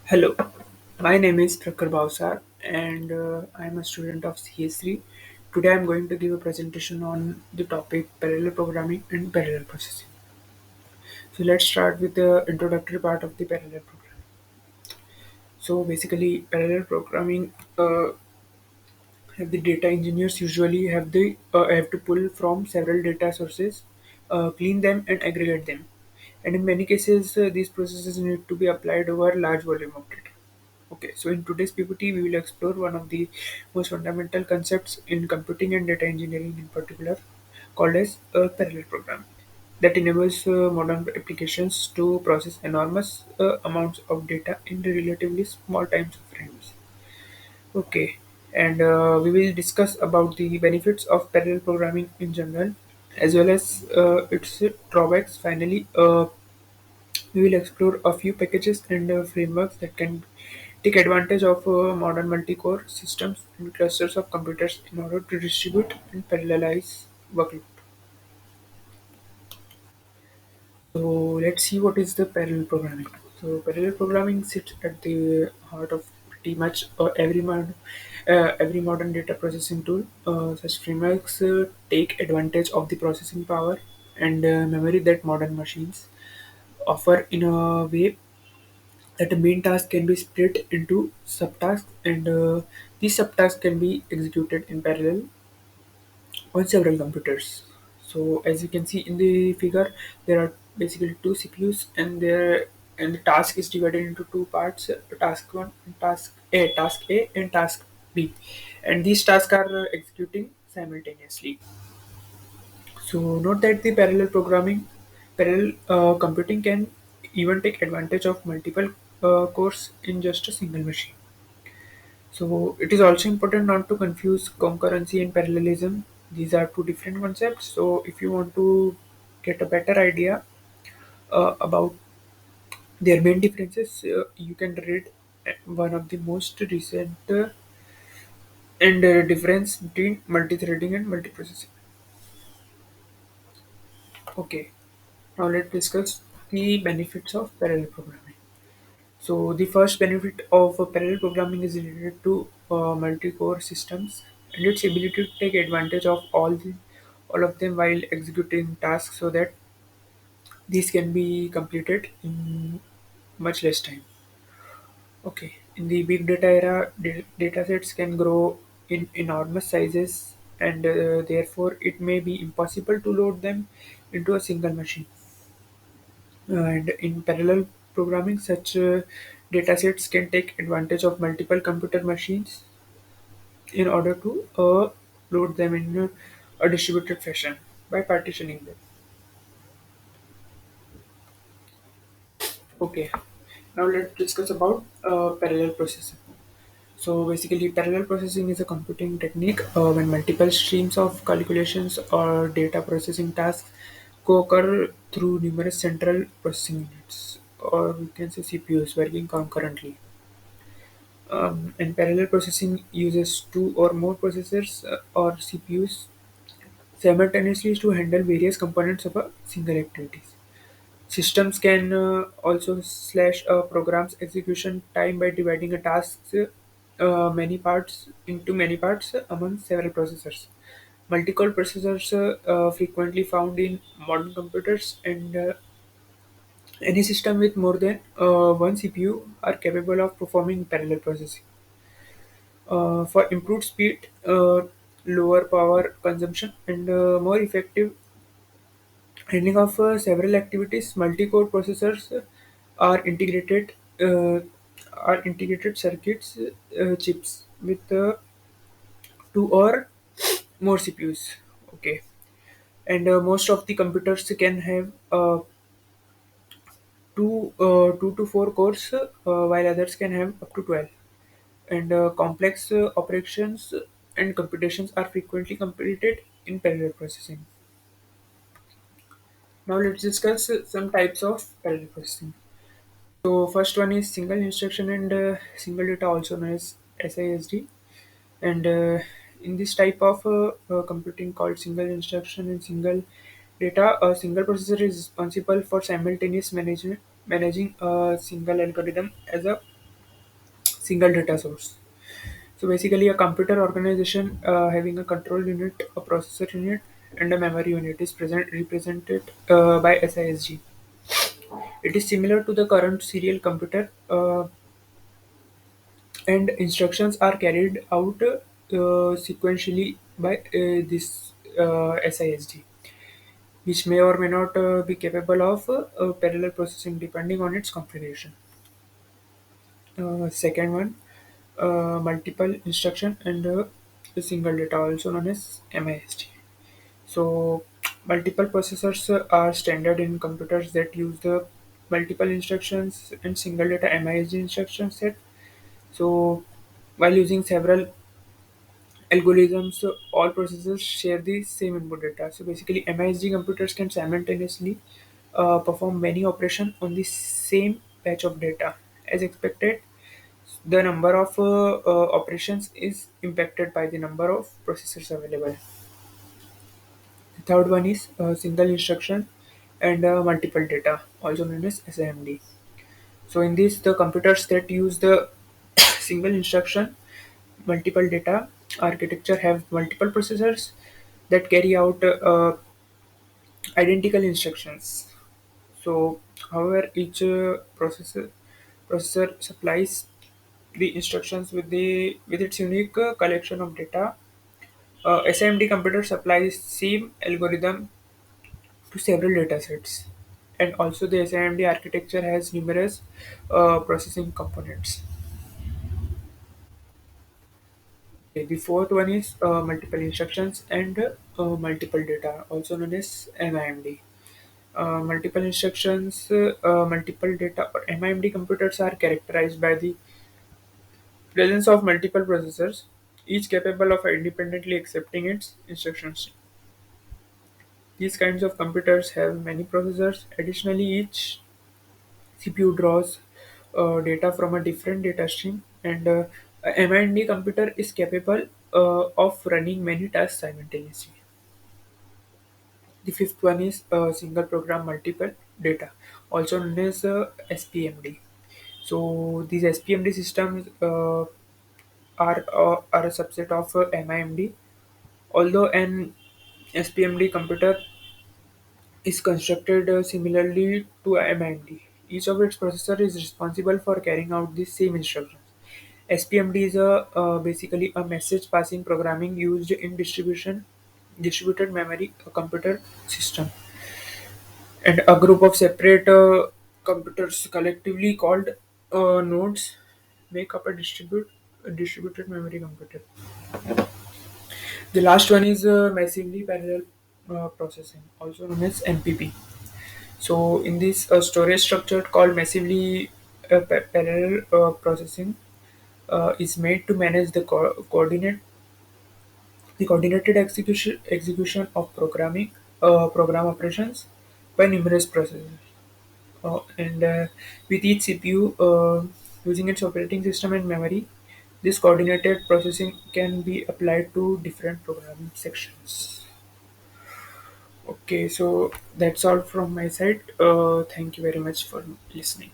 Hello, my name is Prakhar Bhavsar and I am a student of CS3. Today I am going to give a presentation on the topic parallel programming and parallel processing. So let's start with the introductory part of the parallel programming. So basically parallel programming have the data engineers usually have to pull from several data sources, clean them and aggregate them. And in many cases these processes need to be applied over large volume of data. Okay, so in today's PPT, we will explore one of the most fundamental concepts in computing and data engineering in particular, called as parallel programming, that enables modern applications to process enormous amounts of data in relatively small time frames. Okay, and we will discuss about the benefits of parallel programming in general, as well as its drawbacks. Finally, we will explore a few packages and frameworks that can take advantage of modern multi-core systems and clusters of computers in order to distribute and parallelize workload. So let's see what is the parallel programming. So parallel programming sits at the heart of pretty much every modern data processing tool. Such frameworks take advantage of the processing power and memory that modern machines offer in a way that the main task can be split into subtasks, and these subtasks can be executed in parallel on several computers. So as you can see in the figure, there are basically two CPUs, and the task is divided into two parts: task one and task A and task B, and these tasks are executing simultaneously. So note that the parallel computing can even take advantage of multiple cores in just a single machine. So it is also important not to confuse concurrency and parallelism. These are two different concepts. So if you want to get a better idea about their main differences, you can read one of the most recent and difference between multi-threading and multiprocessing. Okay, now let's discuss the benefits of parallel programming. So the first benefit of parallel programming is related to multi-core systems and its ability to take advantage of all of them while executing tasks so that these can be completed in much less time. Okay, in the big data era, data sets can grow in enormous sizes, and therefore it may be impossible to load them into a single machine. And in parallel programming, such datasets can take advantage of multiple computer machines in order to load them in a distributed fashion by partitioning them. Okay, now let's discuss about parallel processing. So basically, parallel processing is a computing technique when multiple streams of calculations or data processing tasks co-occur through numerous central processing units, or we can say CPUs, working concurrently. And parallel processing uses two or more processors or CPUs simultaneously to handle various components of a single activity. Systems can also slash a program's execution time by dividing a task's many parts among several processors. Multi-core processors frequently found in modern computers, and any system with more than one CPU are capable of performing parallel processing. For improved speed, lower power consumption, and more effective handling of several activities, multi-core processors are integrated uh, are integrated circuits chips with two or more CPUs. Okay, and most of the computers can have two to four cores, while others can have up to 12. And complex operations and computations are frequently completed in parallel processing. Now let's discuss some types of parallel processing. So first one is single instruction and single data, also known as SISD. And in this type of computing called single instruction and single data, a single processor is responsible for simultaneous managing a single algorithm as a single data source. So basically, a computer organization having a control unit, a processor unit, and a memory unit is represented by SISG. It is similar to the current serial computer, and instructions are carried out sequentially by this SISG, which may or may not be capable of parallel processing depending on its configuration. Second one, multiple instruction and a single data, also known as MIST. So, multiple processors are standard in computers that use the multiple instructions and single data MIST instruction set. So, while using several algorithms, all processors share the same input data. So, basically, MIST computers can simultaneously perform many operations on the same batch of data. As expected, the number of operations is impacted by the number of processors available. The third one is single instruction and multiple data, also known as SIMD. So in this, the computers that use the single instruction, multiple data architecture have multiple processors that carry out identical instructions. So, however, each processor supplies the instructions with its unique collection of data. SIMD computer supplies same algorithm to several datasets, and also the SIMD architecture has numerous processing components. Okay, the fourth one is multiple instructions and multiple data, also known as MIMD. Multiple instructions, multiple data, or MIMD computers are characterized by the presence of multiple processors, each capable of independently accepting its instructions. These kinds of computers have many processors. Additionally, each CPU draws data from a different data stream, and a MIMD computer is capable of running many tasks simultaneously. The fifth one is single program multiple data, also known as SPMD. So these SPMD systems are a subset of MIMD. Although an SPMD computer is constructed similarly to MIMD, each of its processor is responsible for carrying out the same instructions. SPMD is basically a message passing programming used in distributed memory computer system, and a group of separate computers collectively called nodes make up a distributed memory computer. The last one is massively parallel processing, also known as MPP. So, in this storage structure called massively parallel processing is made to manage the coordinated execution of program operations by numerous processors. And with each CPU using its operating system and memory, this coordinated processing can be applied to different programming sections. Okay, so that's all from my side. Thank you very much for listening.